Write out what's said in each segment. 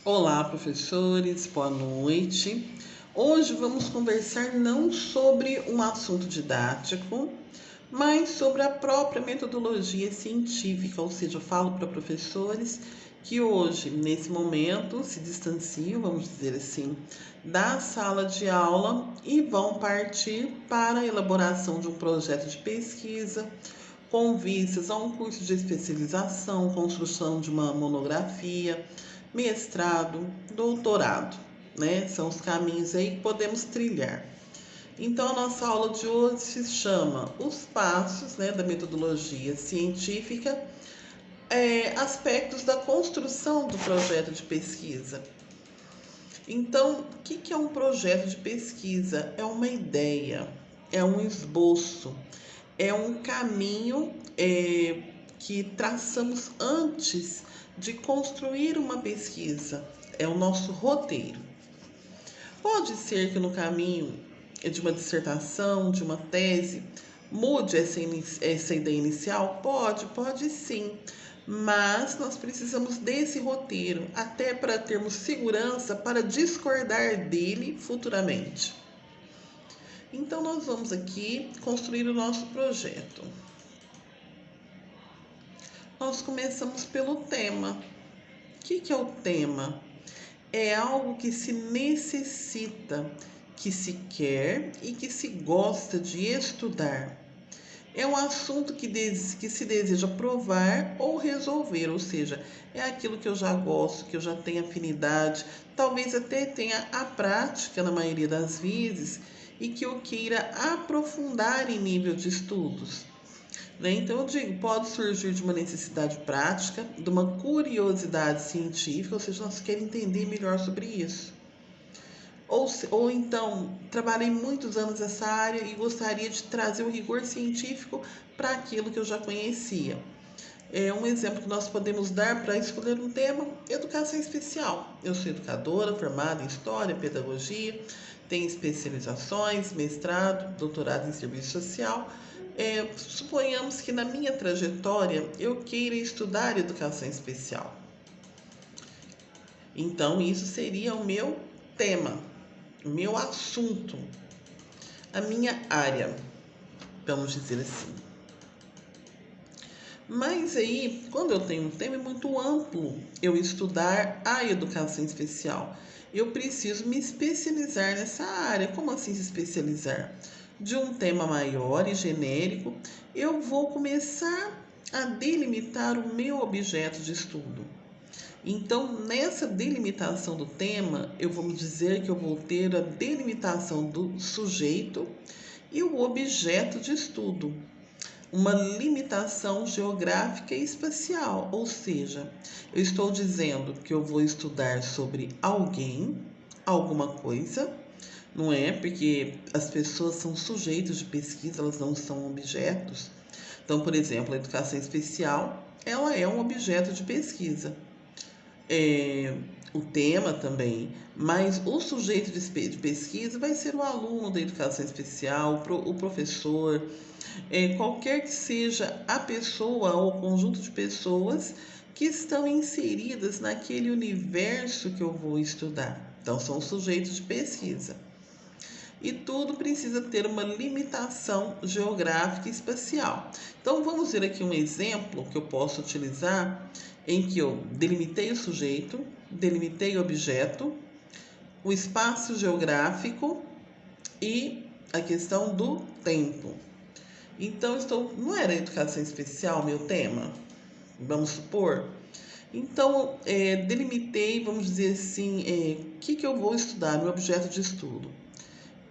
Olá, professores, boa noite. Hoje vamos conversar não sobre um assunto didático, mas sobre a própria metodologia científica, ou seja, eu falo para professores que hoje, nesse momento, se distanciam, vamos dizer assim, da sala de aula e vão partir para a elaboração de um projeto de pesquisa com vistas a um curso de especialização, construção de uma monografia, mestrado, doutorado, né? São os caminhos aí que podemos trilhar. Então, a nossa aula de hoje se chama Os Passos, né, da Metodologia Científica, aspectos da construção do projeto de pesquisa. Então, o que é um projeto de pesquisa? É uma ideia, é um esboço, é um caminho que traçamos antes de construir uma pesquisa. É o nosso roteiro. Pode ser que no caminho de uma dissertação, de uma tese, mude essa ideia inicial? Pode sim. Mas nós precisamos desse roteiro, até para termos segurança para discordar dele futuramente. Então, nós vamos aqui construir o nosso projeto. Nós começamos pelo tema. O que é o tema? É algo que se necessita, que se quer e que se gosta de estudar. É um assunto que se deseja provar ou resolver, ou seja, é aquilo que eu já gosto, que eu já tenho afinidade, talvez até tenha a prática na maioria das vezes e que eu queira aprofundar em nível de estudos. Né? Então, eu digo, pode surgir de uma necessidade prática, de uma curiosidade científica, ou seja, nós queremos entender melhor sobre isso. Ou então, trabalhei muitos anos nessa área e gostaria de trazer o rigor científico para aquilo que eu já conhecia. Um exemplo que nós podemos dar para escolher um tema: educação especial. Eu sou educadora, formada em História, Pedagogia, tenho especializações, mestrado, doutorado em Serviço Social. Suponhamos que na minha trajetória eu queira estudar educação especial. Então, isso seria o meu tema, o meu assunto, a minha área, vamos dizer assim. Mas aí, quando eu tenho um tema muito amplo, eu estudar a educação especial, eu preciso me especializar nessa área. Como assim se especializar? De um tema maior e genérico, eu vou começar a delimitar o meu objeto de estudo. Então, nessa delimitação do tema, eu vou dizer que eu vou ter a delimitação do sujeito e o objeto de estudo, uma limitação geográfica e espacial, ou seja, eu estou dizendo que eu vou estudar sobre alguém, alguma coisa, não é? Porque as pessoas são sujeitos de pesquisa, elas não são objetos. Então, por exemplo, a educação especial, ela é um objeto de pesquisa. O tema também, mas o sujeito de pesquisa vai ser o aluno da educação especial, o professor, qualquer que seja a pessoa ou o conjunto de pessoas que estão inseridas naquele universo que eu vou estudar. Então, são sujeitos de pesquisa. E tudo precisa ter uma limitação geográfica e espacial. Então, vamos ver aqui um exemplo que eu posso utilizar em que eu delimitei o sujeito, delimitei o objeto, o espaço geográfico e a questão do tempo. Então, não era educação especial meu tema? Vamos supor? Então, delimitei, vamos dizer assim, o que eu vou estudar, meu objeto de estudo.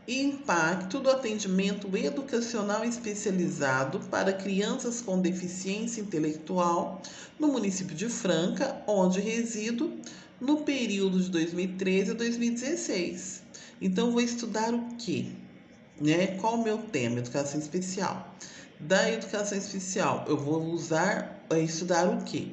Impacto do atendimento educacional especializado para crianças com deficiência intelectual no município de Franca, onde resido, no período de 2013 a 2016. Então, vou estudar o quê? Né? Qual o meu tema? Educação especial. Da educação especial, eu vou estudar o quê?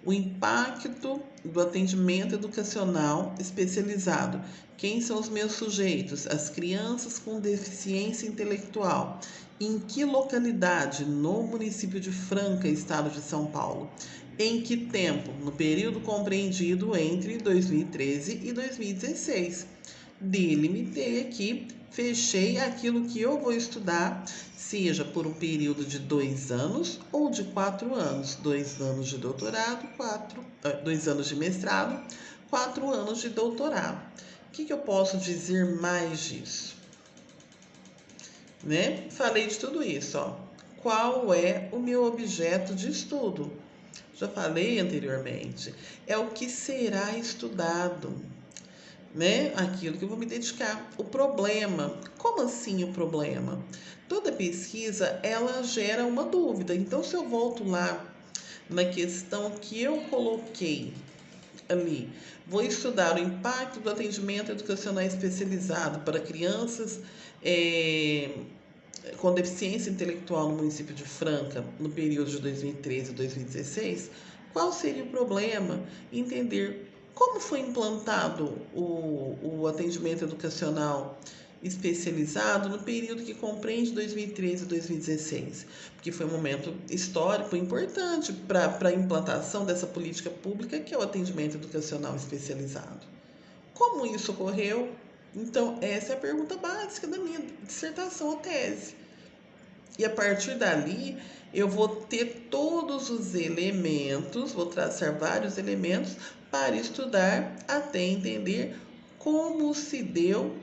O impacto do atendimento educacional especializado. Quem são os meus sujeitos? As crianças com deficiência intelectual. Em que localidade? No município de Franca, estado de São Paulo. Em que tempo? No período compreendido entre 2013 e 2016. Delimitei aqui, fechei aquilo que eu vou estudar, seja por um período de 2 anos ou de 4 anos. 2 anos de doutorado, 2 anos de mestrado, 4 anos de doutorado. O que eu posso dizer mais disso? Né? Falei de tudo isso, ó. Qual é o meu objeto de estudo? Já falei anteriormente. É o que será estudado, né? Aquilo que eu vou me dedicar. O problema. Como assim o problema? Toda pesquisa, ela gera uma dúvida. Então, se eu volto lá na questão que eu coloquei ali, vou estudar o impacto do atendimento educacional especializado para crianças com deficiência intelectual no município de Franca, no período de 2013 a 2016, qual seria o problema em entender como foi implantado o atendimento educacional especializado no período que compreende 2013 a 2016, porque foi um momento histórico importante para a implantação dessa política pública que é o atendimento educacional especializado. Como isso ocorreu? Então, essa é a pergunta básica da minha dissertação ou tese. E a partir dali, eu vou ter todos os elementos, vou traçar vários elementos para estudar até entender como se deu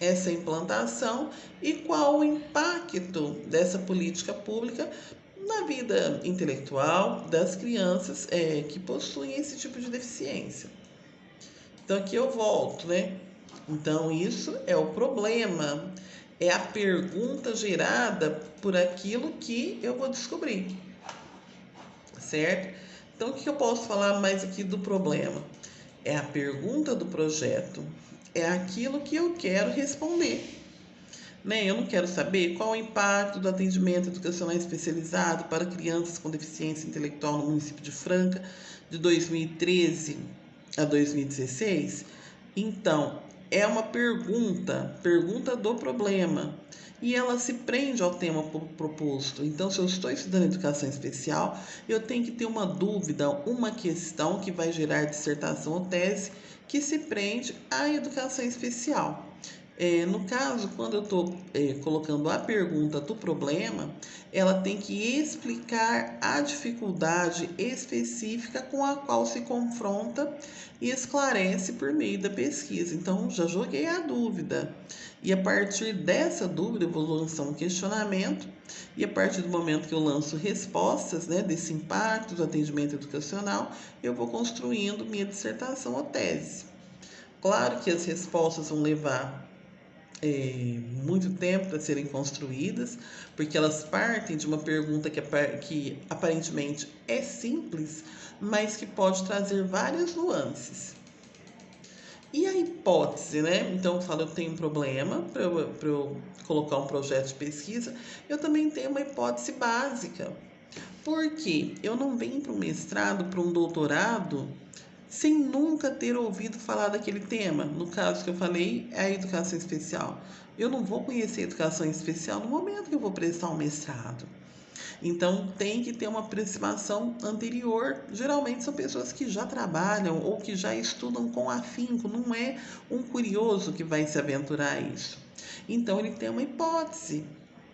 essa implantação e qual o impacto dessa política pública na vida intelectual das crianças que possuem esse tipo de deficiência. Então aqui eu volto, né? Então isso é o problema, é a pergunta gerada por aquilo que eu vou descobrir, certo? Então o que eu posso falar mais aqui do problema? É a pergunta do projeto, é aquilo que eu quero responder. Né? Eu não quero saber qual o impacto do atendimento educacional especializado para crianças com deficiência intelectual no município de Franca de 2013 a 2016. Então, é uma pergunta do problema, e ela se prende ao tema proposto. Então, se eu estou estudando educação especial, eu tenho que ter uma dúvida, uma questão que vai gerar dissertação ou tese que se prende à educação especial. No caso, quando eu estou colocando a pergunta do problema, ela tem que explicar a dificuldade específica com a qual se confronta e esclarece por meio da pesquisa. Então, já joguei a dúvida. E a partir dessa dúvida, eu vou lançar um questionamento, e a partir do momento que eu lanço respostas, né, desse impacto do atendimento educacional, eu vou construindo minha dissertação ou tese. Claro que as respostas vão levar muito tempo para serem construídas, porque elas partem de uma pergunta que aparentemente é simples, mas que pode trazer várias nuances. E a hipótese, né? Então eu falo, eu tenho um problema para eu colocar um projeto de pesquisa, eu também tenho uma hipótese básica. Porque eu não venho para um mestrado, para um doutorado, sem nunca ter ouvido falar daquele tema. No caso que eu falei, é a educação especial. Eu não vou conhecer a educação especial no momento que eu vou prestar um mestrado. Então, tem que ter uma aproximação anterior. Geralmente são pessoas que já trabalham ou que já estudam com afinco, não é um curioso que vai se aventurar a isso. Então, ele tem uma hipótese.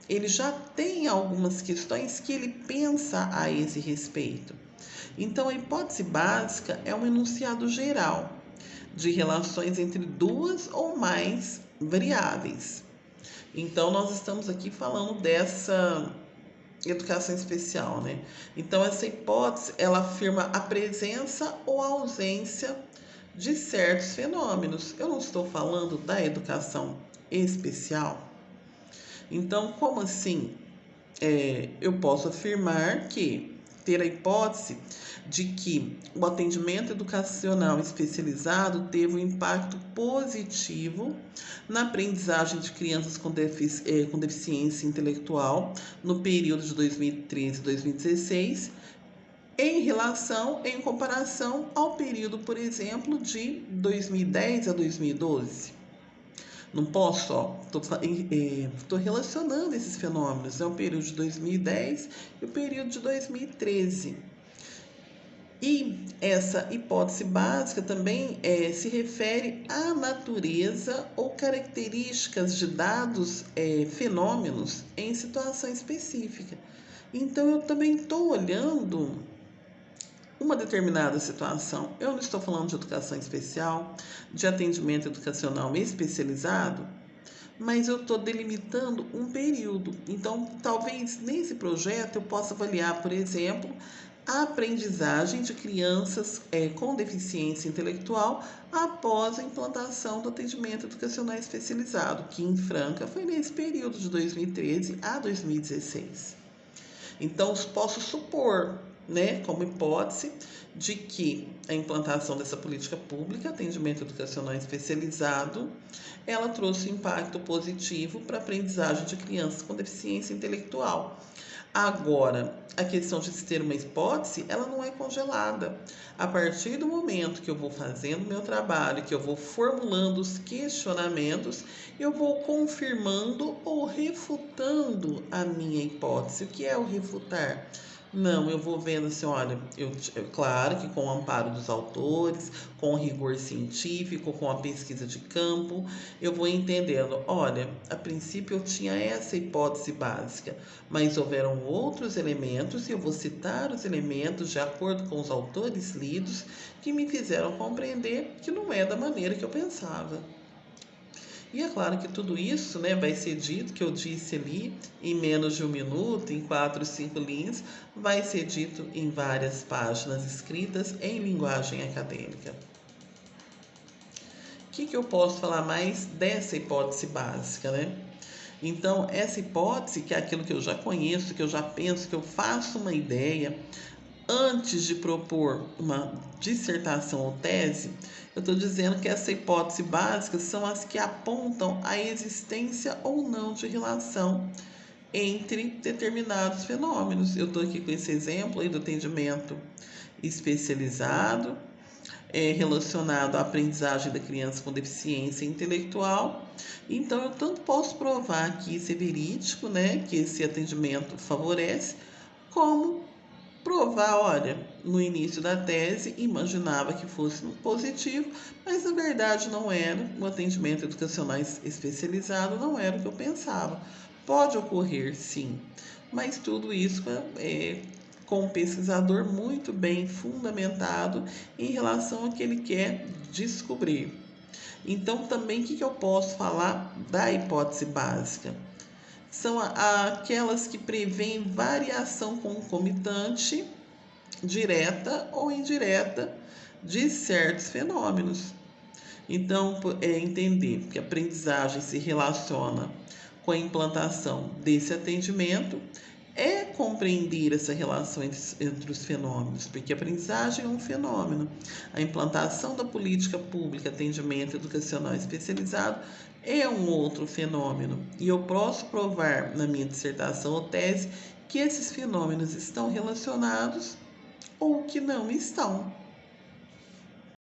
Ele já tem algumas questões que ele pensa a esse respeito. Então, a hipótese básica é um enunciado geral de relações entre duas ou mais variáveis. Então, nós estamos aqui falando dessa educação especial, né? Então, essa hipótese, ela afirma a presença ou a ausência de certos fenômenos. Eu não estou falando da educação especial. Então, como assim? Eu posso afirmar que ter a hipótese de que o atendimento educacional especializado teve um impacto positivo na aprendizagem de crianças com deficiência intelectual no período de 2013 a 2016, em comparação ao período, por exemplo, de 2010 a 2012. Não posso, estou relacionando esses fenômenos, o período de 2010 e o período de 2013. E essa hipótese básica também se refere à natureza ou características de dados, fenômenos em situação específica. Então, eu também estou olhando uma determinada situação. Eu não estou falando de educação especial, de atendimento educacional especializado, mas eu estou delimitando um período. Então, talvez nesse projeto eu possa avaliar, por exemplo, a aprendizagem de crianças com deficiência intelectual após a implantação do atendimento educacional especializado, que em Franca foi nesse período de 2013 a 2016. Então, posso supor, né, como hipótese, de que a implantação dessa política pública, atendimento educacional especializado, ela trouxe impacto positivo para a aprendizagem de crianças com deficiência intelectual. Agora, a questão de se ter uma hipótese, ela não é congelada. A partir do momento que eu vou fazendo meu trabalho, que eu vou formulando os questionamentos, eu vou confirmando ou refutando a minha hipótese. O que é o refutar? Não, eu vou vendo assim, olha, claro que com o amparo dos autores, com o rigor científico, com a pesquisa de campo, eu vou entendendo, olha, a princípio eu tinha essa hipótese básica, mas houveram outros elementos, e eu vou citar os elementos de acordo com os autores lidos, que me fizeram compreender que não é da maneira que eu pensava. E é claro que tudo isso, né, vai ser dito, que eu disse ali, em menos de um minuto, em 4, 5 linhas, vai ser dito em várias páginas escritas em linguagem acadêmica. O que eu posso falar mais dessa hipótese básica, né? Então, essa hipótese, que é aquilo que eu já conheço, que eu já penso, que eu faço uma ideia, antes de propor uma dissertação ou tese, eu estou dizendo que essa hipótese básica são as que apontam a existência ou não de relação entre determinados fenômenos. Eu estou aqui com esse exemplo aí do atendimento especializado, relacionado à aprendizagem da criança com deficiência intelectual. Então, eu tanto posso provar que isso é verídico, né, que esse atendimento favorece, como provar, olha, no início da tese imaginava que fosse positivo, mas na verdade não era, o atendimento educacional especializado não era o que eu pensava. Pode ocorrer, sim, mas tudo isso com um pesquisador muito bem fundamentado em relação ao que ele quer descobrir. Então, também, o que eu posso falar da hipótese básica? São aquelas que prevêem variação concomitante, direta ou indireta, de certos fenômenos. Então, entender que a aprendizagem se relaciona com a implantação desse atendimento é compreender essa relação entre os fenômenos, porque a aprendizagem é um fenômeno. A implantação da política pública, atendimento educacional especializado, é um outro fenômeno. E eu posso provar na minha dissertação ou tese que esses fenômenos estão relacionados ou que não estão.